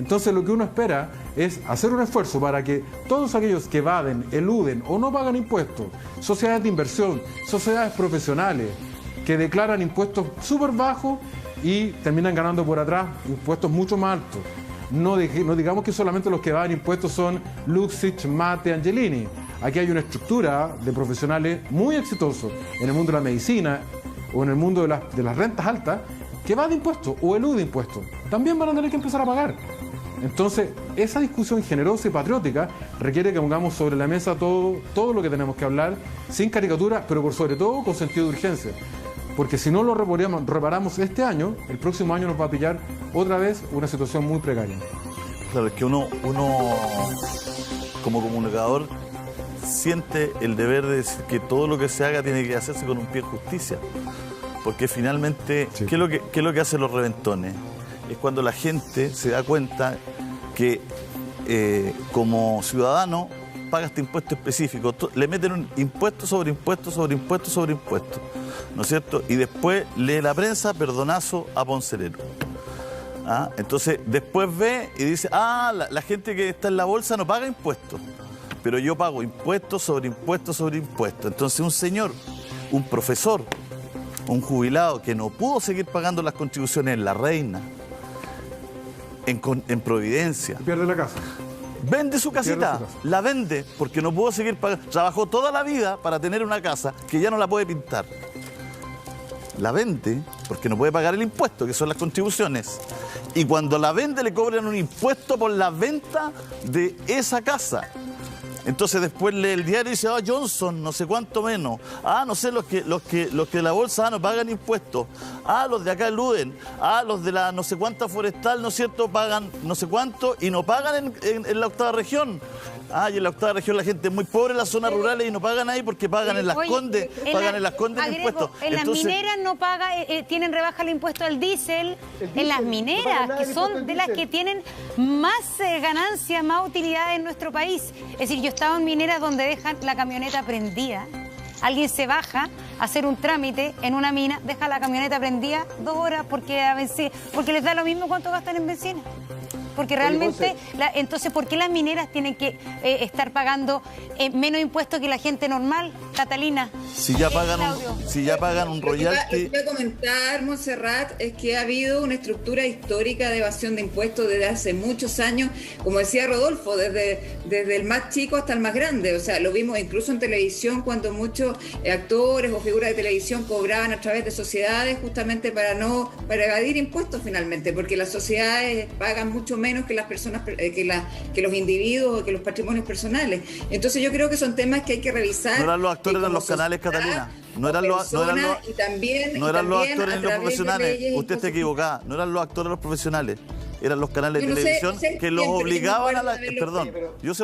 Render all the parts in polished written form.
Entonces lo que uno espera es hacer un esfuerzo para que todos aquellos que evaden, eluden o no pagan impuestos, sociedades de inversión, sociedades profesionales, que declaran impuestos súper bajos y terminan ganando por atrás impuestos mucho más altos. No digamos que solamente los que evaden impuestos son Luxich, Mate, Angelini. Aquí hay una estructura de profesionales muy exitosos en el mundo de la medicina o en el mundo de las rentas altas que evaden impuestos o elude impuestos. También van a tener que empezar a pagar. Entonces, esa discusión generosa y patriótica requiere que pongamos sobre la mesa todo lo que tenemos que hablar, sin caricatura, pero por sobre todo con sentido de urgencia. Porque si no lo reparamos este año, el próximo año nos va a pillar otra vez una situación muy precaria. Claro, es que uno como comunicador siente el deber de decir que todo lo que se haga tiene que hacerse con un pie en justicia. Porque finalmente, sí. ¿Qué es lo que hacen los reventones? Es cuando la gente se da cuenta que como ciudadano paga este impuesto específico, le meten un impuesto sobre impuesto sobre impuesto sobre impuesto, ¿no es cierto? Y después lee la prensa, perdonazo a Poncelero. Entonces después ve y dice, la gente que está en la bolsa no paga impuestos, pero yo pago impuestos sobre impuestos sobre impuestos. Entonces un señor, un profesor, un jubilado que no pudo seguir pagando las contribuciones en La Reina, en Providencia, pierde la casa. Vende su casita, la vende porque no pudo seguir pagando. Trabajó toda la vida para tener una casa que ya no la puede pintar. La vende porque no puede pagar el impuesto, que son las contribuciones. Y cuando la vende le cobran un impuesto por la venta de esa casa. Entonces después lee el diario y dice, Johnson, no sé cuánto menos. No sé, los que de la bolsa no pagan impuestos. Los de acá eluden. Los de la no sé cuánta forestal, ¿no es cierto?, pagan no sé cuánto y no pagan en la octava región. Y en la octava región la gente es muy pobre en las zonas rurales y no pagan ahí porque pagan en Las Condes, pagan en Las Condes el impuesto. En las mineras no paga, tienen rebaja el impuesto al diésel. En las mineras, que son de las que tienen más ganancias, más utilidades en nuestro país. Es decir, yo estaba en mineras donde dejan la camioneta prendida. Alguien se baja a hacer un trámite en una mina, deja la camioneta prendida 2 horas porque les da lo mismo cuánto gastan en benzina. Porque realmente, entonces, ¿por qué las mineras tienen que estar pagando menos impuestos que la gente normal, Catalina? Si ya pagan un royalty. Lo que voy a comentar, Montserrat, es que ha habido una estructura histórica de evasión de impuestos desde hace muchos años, como decía Rodolfo, desde el más chico hasta el más grande. O sea, lo vimos incluso en televisión cuando muchos actores o figuras de televisión cobraban a través de sociedades justamente para evadir impuestos finalmente, porque las sociedades pagan mucho menos que las personas, que los individuos o que los patrimonios personales. Entonces yo creo que son temas que hay que revisar. No eran los actores en los canales, Catalina. No eran los actores en los profesionales. Usted está equivocada. No eran los actores los profesionales. Eran los canales de televisión que los obligaban a la... Perdón, yo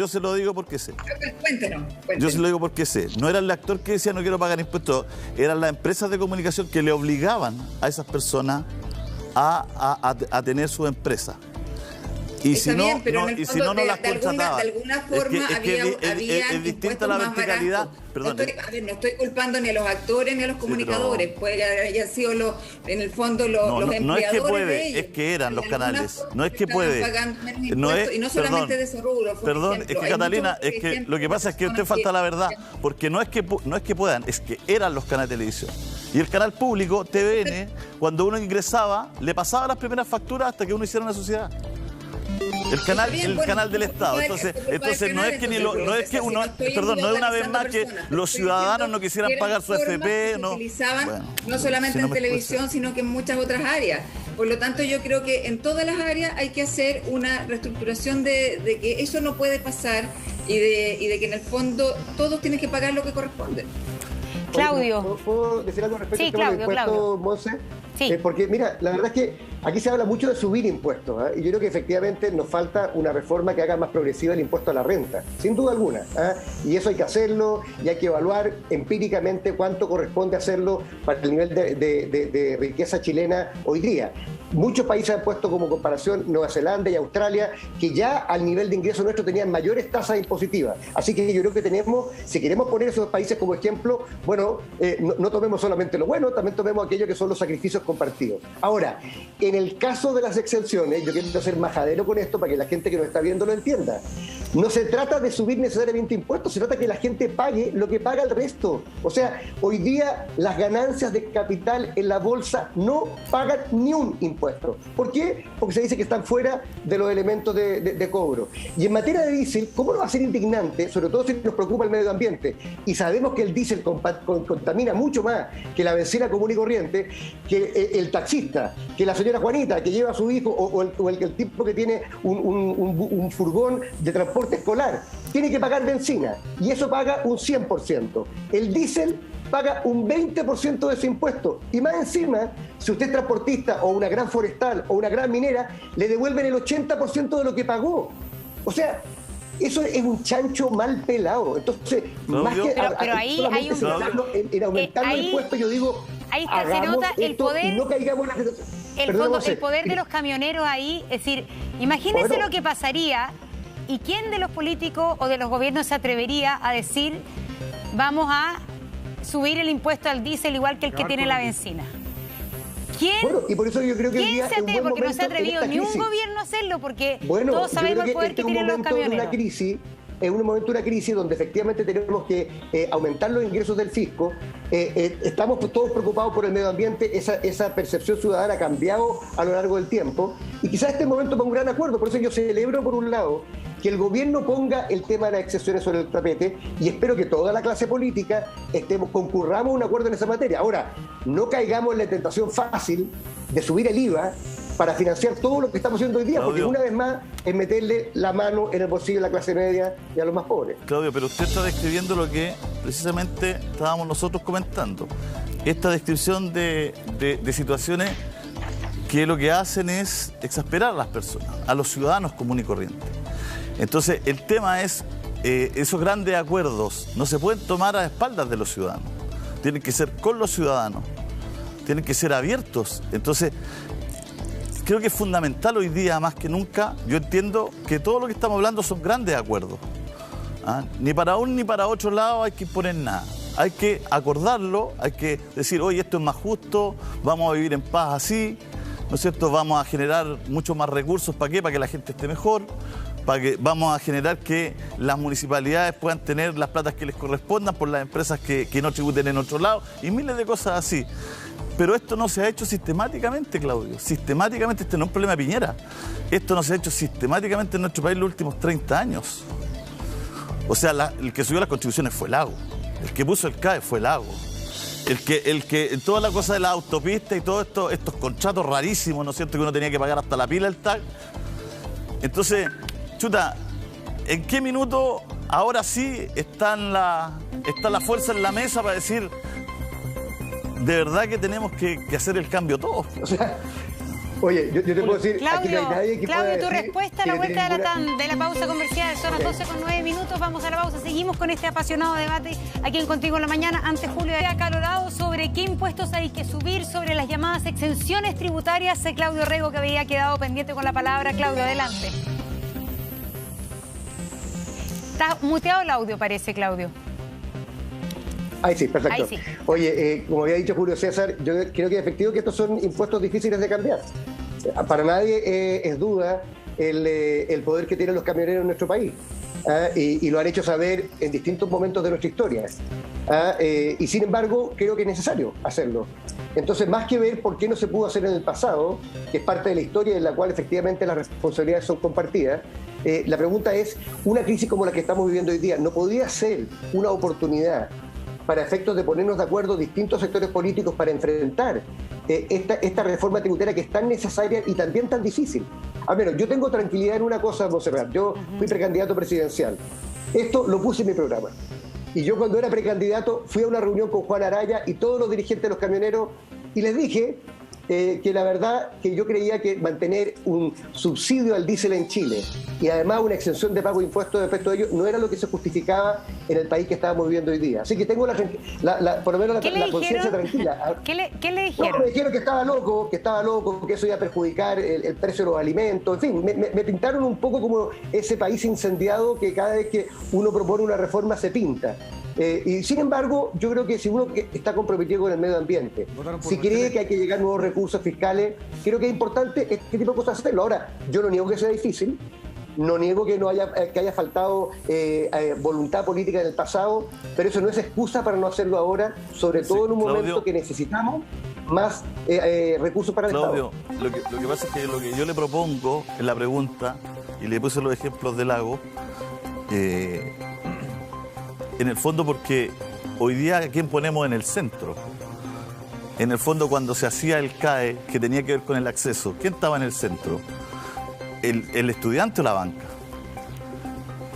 se lo digo porque sé. Cuéntenos. Yo se lo digo porque sé. No era el actor que decía no quiero pagar impuestos. Eran las empresas de comunicación que le obligaban a esas personas a tener su empresa. Y si no, no las contrataban. De alguna forma había es distinta la verticalidad. Perdón. No estoy culpando ni a los actores ni a los comunicadores. Puede que hayan sido en el fondo los empleadores. No es que puede, de ellos, es que eran los canales. No es que puede. Y no solamente de ese rubro. Perdón, es que Catalina, es que lo que pasa es que usted falta la verdad. Porque no es que puedan, es que eran los canales de televisión. Y el canal público, TVN, cuando uno ingresaba, le pasaba las primeras facturas hasta que uno hiciera una sociedad. El canal del Estado. Entonces no es que no es una vez más que los ciudadanos no quisieran pagar su FP, no solamente en televisión, sino que en muchas otras áreas. Por lo tanto, yo creo que en todas las áreas hay que hacer una reestructuración de que eso no puede pasar y de que en el fondo todos tienen que pagar lo que corresponde. Claudio. ¿Puedo decir algo respecto al tema del impuesto, Monse? Sí. Porque, mira, la verdad es que aquí se habla mucho de subir impuestos, y yo creo que efectivamente nos falta una reforma que haga más progresiva el impuesto a la renta, sin duda alguna, y eso hay que hacerlo y hay que evaluar empíricamente cuánto corresponde hacerlo para el nivel de riqueza chilena hoy día. muchos países han puesto como comparación Nueva Zelanda y Australia, que ya al nivel de ingreso nuestro tenían mayores tasas impositivas. Así que yo creo que tenemos, si queremos poner esos países como ejemplo, bueno, no tomemos solamente lo bueno, también tomemos aquello que son los sacrificios compartidos. Ahora, en el caso de las exenciones, yo quiero ser majadero con esto para que la gente que nos está viendo lo entienda. No se trata de subir necesariamente impuestos, se trata de que la gente pague lo que paga el resto. O sea, hoy día las ganancias de capital en la bolsa no pagan ni un impuesto. ¿Por qué? Porque se dice que están fuera de los elementos de cobro. Y en materia de diésel, ¿cómo no va a ser indignante, sobre todo si nos preocupa el medio ambiente? Y sabemos que el diésel contamina mucho más que la bencina común y corriente, que el taxista, que la señora Juanita, que lleva a su hijo, o el tipo que tiene un furgón de transporte escolar, tiene que pagar benzina, y eso paga un 100%. El diésel paga un 20% de ese impuesto, y más encima, si usted es transportista o una gran forestal o una gran minera, le devuelven el 80% de lo que pagó. O sea, eso es un chancho mal pelado. Entonces, más que pero ahí hay un en aumentar los impuestos, yo digo, ahí está, se nota el poder, y no caigamos el poder de los camioneros ahí. Es decir, imagínense lo que pasaría. ¿Y quién de los políticos o de los gobiernos se atrevería a decir vamos a subir el impuesto al diésel igual que el que tiene la benzina? ¿Quién? Bueno, y por eso yo creo que ¿quién se atreve? Porque no se ha atrevido ni un gobierno a hacerlo, porque todos sabemos el poder que tienen los camioneros. Es un momento de una crisis donde efectivamente tenemos que aumentar los ingresos del fisco. Estamos todos preocupados por el medio ambiente. Esa percepción ciudadana ha cambiado a lo largo del tiempo. Y quizás este momento para un gran acuerdo. Por eso yo celebro, por un lado, que el gobierno ponga el tema de las excepciones sobre el tapete, y espero que toda la clase política concurramos a un acuerdo en esa materia. Ahora, no caigamos en la tentación fácil de subir el IVA para financiar todo lo que estamos haciendo hoy día, Claudio, porque una vez más es meterle la mano en el bolsillo de la clase media y a los más pobres. Claudio, pero usted está describiendo lo que precisamente estábamos nosotros comentando. Esta descripción de situaciones que lo que hacen es exasperar a las personas, a los ciudadanos comunes y corrientes. Entonces, el tema es, esos grandes acuerdos no se pueden tomar a espaldas de los ciudadanos. Tienen que ser con los ciudadanos, tienen que ser abiertos. Entonces, creo que es fundamental hoy día, más que nunca, yo entiendo que todo lo que estamos hablando son grandes acuerdos. Ni para un ni para otro lado hay que imponer nada. Hay que acordarlo, hay que decir, oye, esto es más justo, vamos a vivir en paz así, ¿no es cierto? Vamos a generar muchos más recursos, ¿para qué? Para que la gente esté mejor, para que vamos a generar que las municipalidades puedan tener las platas que les correspondan por las empresas que no tributen en otro lado, y miles de cosas así. Pero esto no se ha hecho sistemáticamente, Claudio. Sistemáticamente, este no es un problema de Piñera. Esto no se ha hecho sistemáticamente en nuestro país en los últimos 30 años. O sea, el que subió las contribuciones fue el Lago. El que puso el CAE fue el Lago. El que toda la cosa de la autopista y todos estos contratos rarísimos, ¿no es cierto?, que uno tenía que pagar hasta la pila del TAC. Entonces, chuta, ¿en qué minuto ahora sí está la fuerza en la mesa para decir de verdad que tenemos que hacer el cambio todos? O sea, oye, yo te puedo decir, Claudio, aquí no hay nadie que Claudio, tu decir respuesta a la vuelta de la pausa comercial. Son las 12:09. Vamos a la pausa. Seguimos con este apasionado debate aquí en Contigo en la Mañana. Antes, Julio, acalorado sobre qué impuestos hay que subir, sobre las llamadas exenciones tributarias. Claudio Rego, que había quedado pendiente con la palabra. Claudio, adelante. Está muteado el audio, parece, Claudio. Ahí sí, perfecto. Ahí sí. Oye, como había dicho Julio César, yo creo que es efectivo que estos son impuestos difíciles de cambiar. Para nadie es duda el poder que tienen los camioneros en nuestro país. Y lo han hecho saber en distintos momentos de nuestra historia. Y sin embargo, creo que es necesario hacerlo. Entonces, más que ver por qué no se pudo hacer en el pasado, que es parte de la historia en la cual efectivamente las responsabilidades son compartidas, la pregunta es, una crisis como la que estamos viviendo hoy día, ¿no podría ser una oportunidad para efectos de ponernos de acuerdo distintos sectores políticos para enfrentar esta reforma tributaria que es tan necesaria y también tan difícil? Al menos yo tengo tranquilidad en una cosa, Monserrat. Yo fui precandidato presidencial. Esto lo puse en mi programa. Y yo, cuando era precandidato, fui a una reunión con Juan Araya y todos los dirigentes de los camioneros y les dije que la verdad que yo creía que mantener un subsidio al diésel en Chile y además una exención de pago de impuestos respecto a ello no era lo que se justificaba en el país que estábamos viviendo hoy día. Así que tengo por lo menos la conciencia tranquila. ¿Qué le dijeron? No, me dijeron que estaba loco, que eso iba a perjudicar el precio de los alimentos. En fin, me pintaron un poco como ese país incendiado que cada vez que uno propone una reforma se pinta. Y sin embargo, yo creo que si uno está comprometido con el medio ambiente, si cree que hay que llegar a nuevos recursos fiscales, creo que es importante este tipo de cosas hacerlo. Ahora, yo no niego que sea difícil, no niego que haya faltado voluntad política en el pasado, pero eso no es excusa para no hacerlo ahora, sobre todo en un momento que necesitamos más recursos para el Claudio, Estado. Lo que pasa es que lo que yo le propongo en la pregunta, y le puse los ejemplos de Lago, en el fondo porque hoy día ¿a quién ponemos en el centro? En el fondo cuando se hacía el CAE, que tenía que ver con el acceso, ¿quién estaba en el centro? ¿El estudiante o la banca?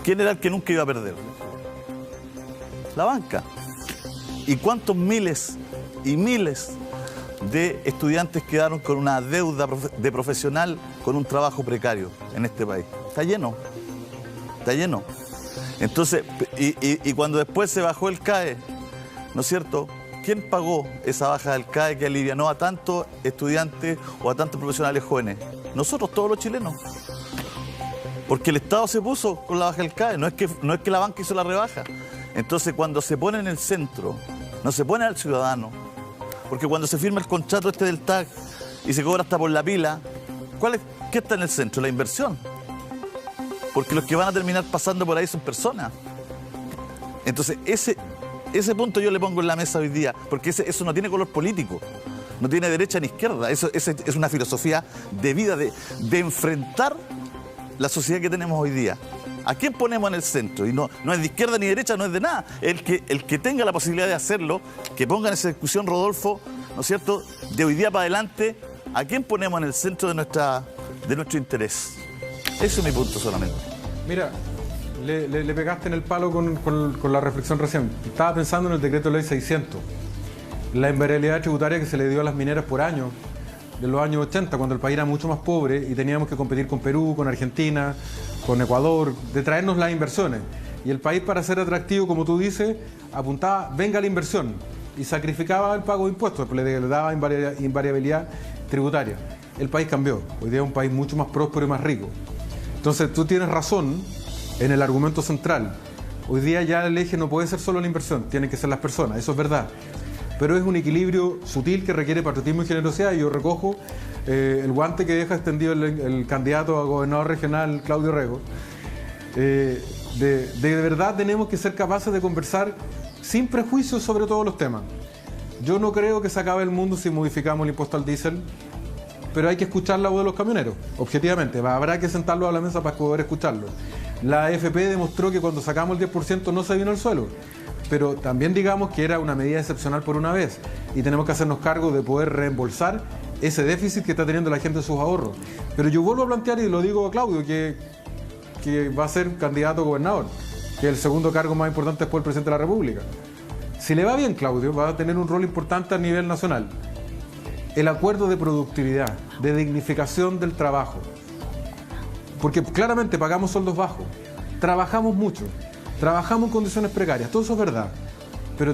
¿Quién era el que nunca iba a perder? La banca. ¿Y cuántos miles y miles de estudiantes quedaron con una deuda de profesional con un trabajo precario en este país? Está lleno. Está lleno. Entonces, y cuando después se bajó el CAE, ¿no es cierto? ¿Quién pagó esa baja del CAE que alivianó a tantos estudiantes o a tantos profesionales jóvenes? Nosotros, todos los chilenos. Porque el Estado se puso con la baja del CAE, no es que la banca hizo la rebaja. Entonces, cuando se pone en el centro, no se pone al ciudadano. Porque cuando se firma el contrato del TAC y se cobra hasta por la pila, ¿qué está en el centro? La inversión. Porque los que van a terminar pasando por ahí son personas. Entonces, ese punto yo le pongo en la mesa hoy día, porque eso no tiene color político, no tiene derecha ni izquierda, eso es una filosofía de vida, de enfrentar la sociedad que tenemos hoy día. ¿A quién ponemos en el centro? Y no es de izquierda ni derecha, no es de nada. El que tenga la posibilidad de hacerlo, que ponga en esa discusión, Rodolfo, ¿no es cierto?, de hoy día para adelante, ¿a quién ponemos en el centro de nuestro interés? Ese es mi punto solamente. Mira, le pegaste en el palo con la reflexión recién. Estaba pensando en el decreto de ley 600. La invariabilidad tributaria que se le dio a las mineras por año, de los años 80, cuando el país era mucho más pobre y teníamos que competir con Perú, con Argentina, con Ecuador, de traernos las inversiones. Y el país, para ser atractivo, como tú dices, apuntaba, venga la inversión, y sacrificaba el pago de impuestos, le daba invariabilidad tributaria. El país cambió. Hoy día es un país mucho más próspero y más rico. Entonces, tú tienes razón en el argumento central. Hoy día ya el eje no puede ser solo la inversión, tienen que ser las personas, eso es verdad. Pero es un equilibrio sutil que requiere patriotismo y generosidad, y yo recojo el guante que deja extendido el candidato a gobernador regional, Claudio Rego. De verdad tenemos que ser capaces de conversar sin prejuicios sobre todos los temas. Yo no creo que se acabe el mundo si modificamos el impuesto al diésel, pero hay que escuchar la voz de los camioneros, objetivamente. Habrá que sentarlo a la mesa para poder escucharlo. La AFP demostró que cuando sacamos el 10% no se vino al suelo, pero también digamos que era una medida excepcional por una vez, y tenemos que hacernos cargo de poder reembolsar ese déficit que está teniendo la gente en sus ahorros. Pero yo vuelvo a plantear, y lo digo a Claudio, que va a ser candidato a gobernador, que el segundo cargo más importante después del presidente de la República. Si le va bien, Claudio, va a tener un rol importante a nivel nacional. El acuerdo de productividad, de dignificación del trabajo. Porque claramente pagamos sueldos bajos, trabajamos mucho, trabajamos en condiciones precarias, todo eso es verdad. Pero